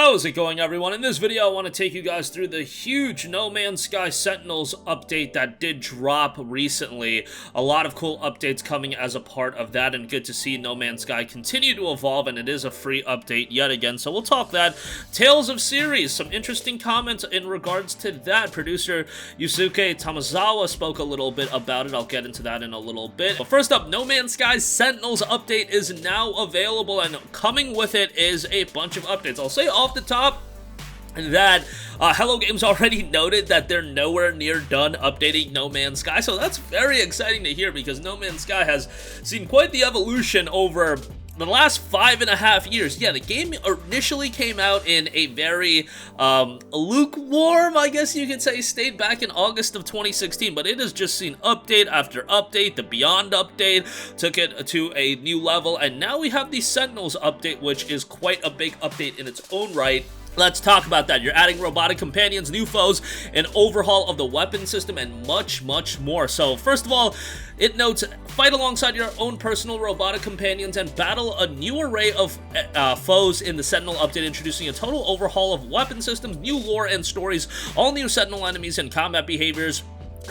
How's it going, everyone? In this video, I want to take you guys through the huge No Man's Sky Sentinels update that did drop recently. A lot of cool updates coming as a part of that, and good to see No Man's Sky continue to evolve, and it is a free update yet again, so we'll talk that. Tales of Series, some interesting comments in regards to that. Producer Yusuke Tamazawa spoke a little bit about it. I'll get into that in a little bit. But first up, No Man's Sky Sentinels update is now available, and coming with it is a bunch of updates. I'll say off the top that Hello Games already noted that they're nowhere near done updating No Man's Sky, so that's very exciting to hear because No Man's Sky has seen quite the evolution over the last 5.5 years. Yeah, the game initially came out in a very lukewarm, I guess you could say, state back in August of 2016, but it has just seen update after update. The Beyond update took it to a new level, and now we have the Sentinels update, which is quite a big update in its own right. Let's talk about that. You're adding robotic companions, new foes, an overhaul of the weapon system, and much, much more. So, first of all, it notes, fight alongside your own personal robotic companions and battle a new array of foes in the Sentinel update, introducing a total overhaul of weapon systems, new lore and stories, all new Sentinel enemies and combat behaviors,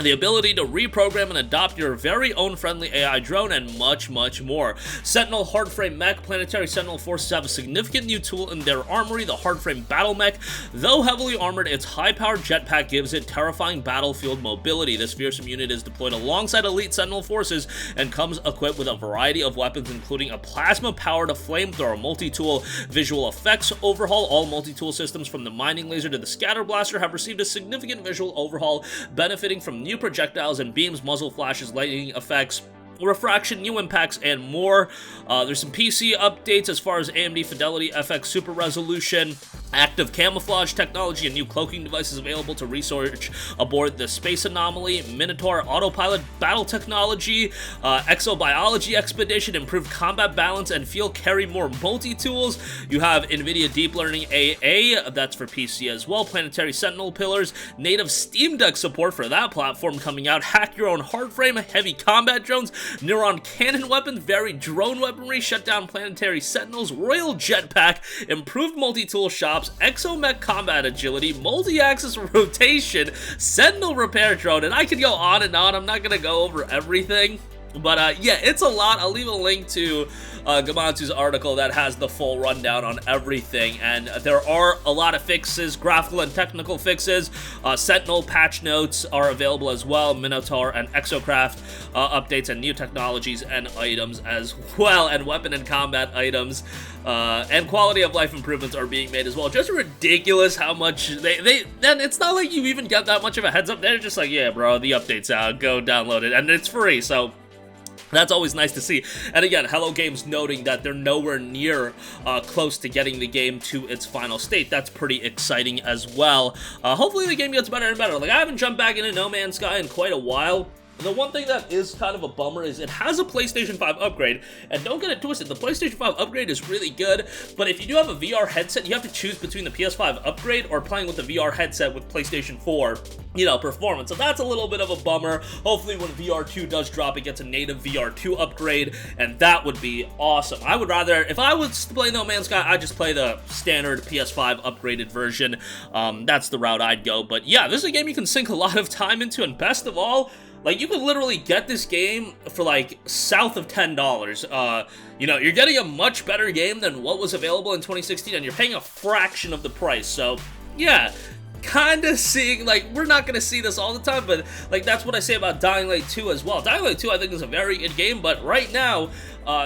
the ability to reprogram and adopt your very own friendly AI drone, and much, much more. Sentinel Hardframe Mech. Planetary Sentinel forces have a significant new tool in their armory, the Hardframe Battle Mech. Though heavily armored, its high-powered jetpack gives it terrifying battlefield mobility. This fearsome unit is deployed alongside elite Sentinel forces and comes equipped with a variety of weapons, including a plasma-powered flamethrower, multi-tool visual effects overhaul. All multi-tool systems from the mining laser to the scatter blaster have received a significant visual overhaul, benefiting from new projectiles and beams, muzzle flashes, lightning effects, refraction, new impacts, and more. There's some PC updates as far as AMD Fidelity FX Super Resolution, active camouflage technology, and new cloaking devices available to research aboard the Space Anomaly, Minotaur autopilot battle technology, exobiology expedition, improved combat balance and field carry, more multi-tools. You have NVIDIA Deep Learning AA, that's for PC as well, planetary Sentinel pillars, native Steam Deck support for that platform coming out, hack your own hardframe, heavy combat drones, Neuron cannon weapons, varied drone weaponry, shut down planetary sentinels, royal jetpack, improved multi-tool shops, exomech combat agility, multi-axis rotation, sentinel repair drone, and I could go on and on. I'm not gonna go over everything, but yeah, it's a lot. I'll leave a link to Gamatsu's article that has the full rundown on everything, and there are a lot of fixes, graphical and technical fixes. Sentinel patch notes are available as well, Minotaur and Exocraft updates, and new technologies and items as well, and weapon and combat items, and quality of life improvements are being made as well. Just ridiculous how much and it's not like you even get that much of a heads up. They're just like, yeah, bro, the update's out, go download it, and it's free, so that's always nice to see. And again, Hello Games noting that they're nowhere near close to getting the game to its final state. That's pretty exciting as well. Hopefully the game gets better and better. Like, I haven't jumped back into No Man's Sky in quite a while. The one thing that is kind of a bummer is it has a PlayStation 5 upgrade, and don't get it twisted, the PlayStation 5 upgrade is really good, but if you do have a VR headset, you have to choose between the PS5 upgrade or playing with the VR headset with PlayStation 4, you know, performance. So that's a little bit of a bummer. Hopefully when VR2 does drop, it gets a native VR2 upgrade, and that would be awesome. I would rather, if I was to play No Man's Sky, I'd just play the standard PS5 upgraded version. That's the route I'd go, but yeah, this is a game you can sink a lot of time into, and best of all, like, you could literally get this game for, like, south of $10. You know, you're getting a much better game than what was available in 2016, and you're paying a fraction of the price, so, yeah, kind of seeing, like, we're not going to see this all the time, but, like, that's what I say about Dying Light 2 as well. Dying Light 2, I think, is a very good game, but right now,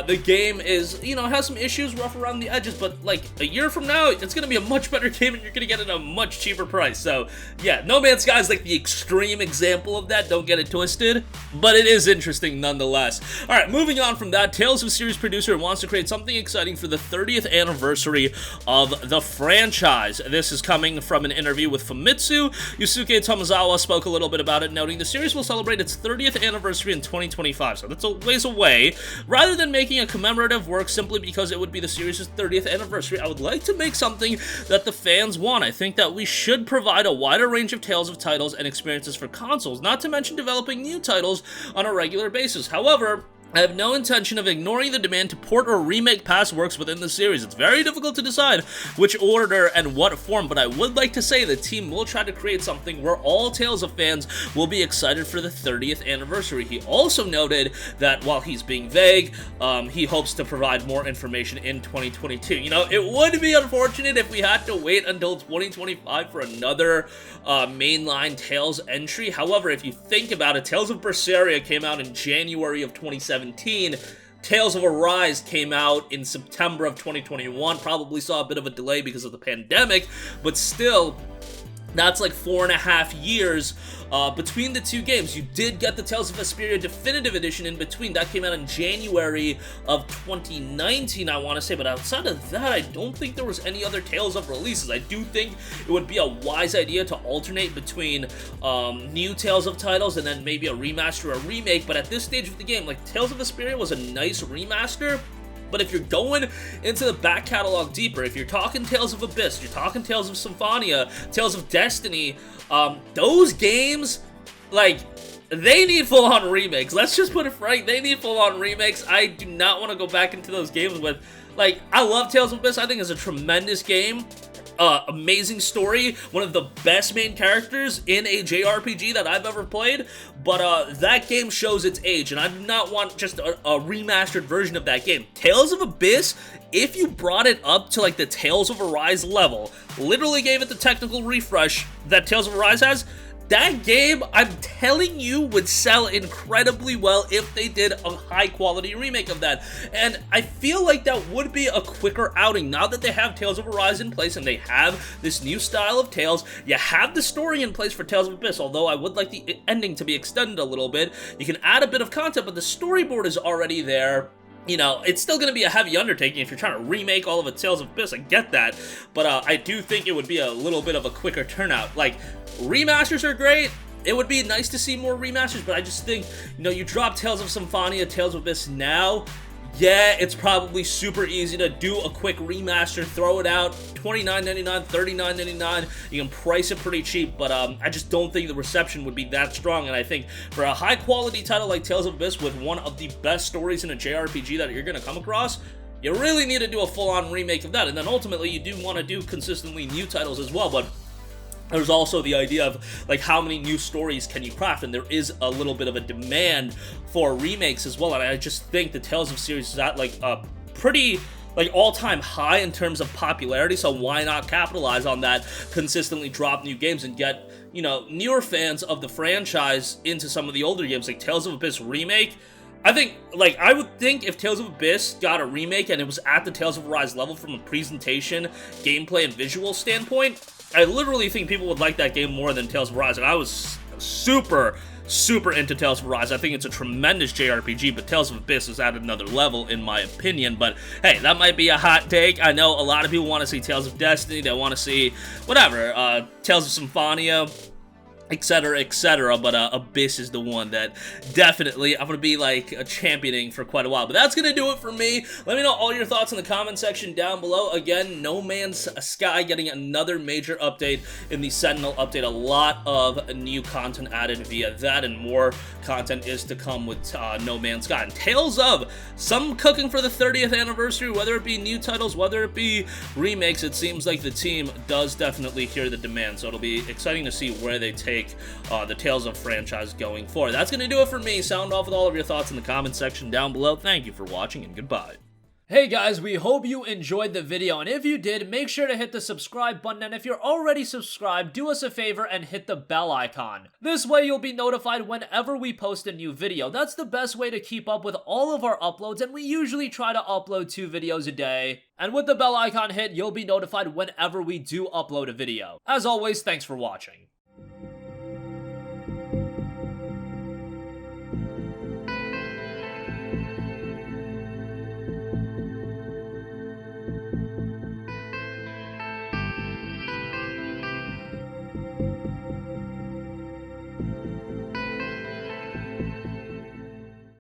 the game is, you know, has some issues rough around the edges, but, like, a year from now, it's going to be a much better game, and you're going to get it at a much cheaper price. So, yeah, No Man's Sky is, like, the extreme example of that. Don't get it twisted, but it is interesting nonetheless. All right, moving on from that, Tales of Series producer wants to create something exciting for the 30th anniversary of the franchise. This is coming from an interview with Famitsu. Yusuke Tomizawa spoke a little bit about it, noting the series will celebrate its 30th anniversary in 2025, so that's a ways away. Rather than making a commemorative work simply because it would be the series' 30th anniversary, I would like to make something that the fans want. I think that we should provide a wider range of Tales of titles and experiences for consoles, not to mention developing new titles on a regular basis. However, I have no intention of ignoring the demand to port or remake past works within the series. It's very difficult to decide which order and what form, but I would like to say the team will try to create something where all Tales of fans will be excited for the 30th anniversary. He also noted that while he's being vague, he hopes to provide more information in 2022. You know, it would be unfortunate if we had to wait until 2025 for another mainline Tales entry. However, if you think about it, Tales of Berseria came out in January of 2017. Tales of Arise came out in September of 2021, probably saw a bit of a delay because of the pandemic, but still, that's like 4.5 years between the two games. You did get the Tales of Vesperia Definitive Edition in between. That came out in January of 2019, I want to say, but outside of that, I don't think there was any other Tales of releases. I do think it would be a wise idea to alternate between new Tales of titles and then maybe a remaster or a remake, but at this stage of the game, like, Tales of Vesperia was a nice remaster. But if you're going into the back catalog deeper, if you're talking Tales of Abyss, you're talking Tales of Symphonia, Tales of Destiny, those games, like, they need full-on remakes. Let's just put it right, they need full-on remakes. I do not want to go back into those games with, like, I love Tales of Abyss. I think it's a tremendous game. Amazing story, one of the best main characters in a JRPG that I've ever played, but that game shows its age, and I do not want just a remastered version of that game. Tales of Abyss, if you brought it up to like the Tales of Arise level, literally gave it the technical refresh that Tales of Arise has, that game, I'm telling you, would sell incredibly well if they did a high-quality remake of that. And I feel like that would be a quicker outing. Now that they have Tales of Arise in place and they have this new style of Tales, you have the story in place for Tales of Abyss, although I would like the ending to be extended a little bit. You can add a bit of content, but the storyboard is already there. You know, it's still going to be a heavy undertaking if you're trying to remake all of the Tales of Abyss, I get that, but I do think it would be a little bit of a quicker turnout. Like, remasters are great, it would be nice to see more remasters, but I just think, you know, you drop Tales of Symphonia, Tales of Abyss now, yeah, it's probably super easy to do a quick remaster, throw it out, $29.99, $39.99, you can price it pretty cheap, but I just don't think the reception would be that strong, and I think for a high-quality title like Tales of Abyss with one of the best stories in a JRPG that you're going to come across, you really need to do a full-on remake of that, and then ultimately you do want to do consistently new titles as well, but there's also the idea of, like, how many new stories can you craft, and there is a little bit of a demand for remakes as well, and I just think the Tales of series is at, like, a pretty, like, all-time high in terms of popularity, so why not capitalize on that, consistently drop new games, and get, you know, newer fans of the franchise into some of the older games, like Tales of Abyss Remake. I think, like, I would think if Tales of Abyss got a remake and it was at the Tales of Arise level from a presentation, gameplay, and visual standpoint, I literally think people would like that game more than Tales of Arise, and I was super into Tales of Arise. I think it's a tremendous JRPG, but Tales of Abyss is at another level, in my opinion, but hey, that might be a hot take. I know a lot of people want to see Tales of Destiny, they want to see, whatever, Tales of Symphonia, etc., but Abyss is the one that definitely I'm going to be, like, championing for quite a while. But that's going to do it for me. Let me know all your thoughts in the comment section down below. Again, No Man's Sky getting another major update in the Sentinel update. A lot of new content added via that, and more content is to come with No Man's Sky. And Tales of, some cooking for the 30th anniversary, whether it be new titles, whether it be remakes, it seems like the team does definitely hear the demand. So it'll be exciting to see where they take the Tales of franchise going forward. That's going to do it for me. Sound off with all of your thoughts in the comment section down below. Thank you for watching, and goodbye. Hey guys, we hope you enjoyed the video, and if you did, make sure to hit the subscribe button, and if you're already subscribed, do us a favor and hit the bell icon. This way you'll be notified whenever we post a new video. That's the best way to keep up with all of our uploads, and we usually try to upload 2 videos a day. And with the bell icon hit, you'll be notified whenever we do upload a video. As always, thanks for watching.